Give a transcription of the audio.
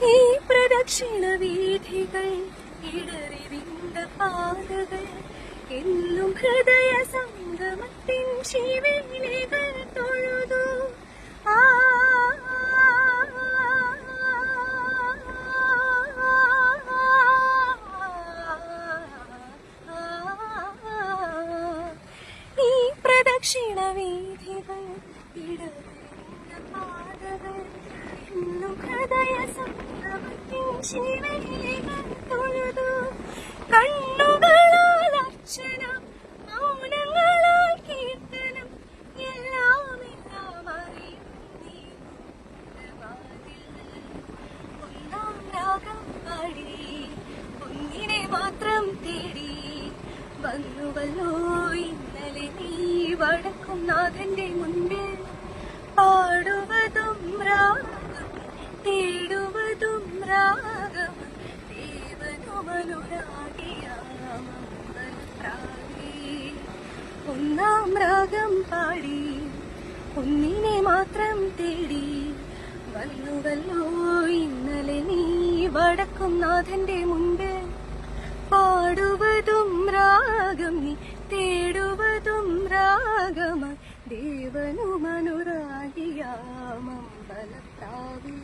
ഈ പ്രദക്ഷിണ വീഥികൾ ഇടറിവിണ്ട പാതകൾ എന്നും ഹൃദയ സംഗമത്തിൻ ശിവനികൾ തൊഴുതു. ഈ പ്രദക്ഷിണ വീഥികൾ ഇടറിവിണ്ട പാതകൾ എന്നും ഹൃദയ സംഗമത്തിൻ ശിവനികൾ തൊഴുതു. കണ്ണുകളാൽ അർച്ചന, മൗനങ്ങളാൽ കീർത്തനം, എല്ലാം അറിയും നീ വാതിൽ. ഒന്നാം രാഗം പാടി ഒന്നിനെ മാത്രം തേടി വന്നുവല്ലോ ഇന്നലെ നീ വടക്കും നാഥന്റെ മുൻപിൽ. പാടുവതും രാഗം, തേടുവതും രാഗം, ഒന്നാം രാഗം പാടി ഒന്നിനെ മാത്രം തേടി വന്നുവല്ലോ ഇന്നലെ നീ വടക്കും നാഥന്റെ മുൻപിൽ. പാടുവതും രാഗം നീ, തേടുവതും രാഗമ, ദേവനുമനുരാഗിയാമമ്പലപ്രാവേ.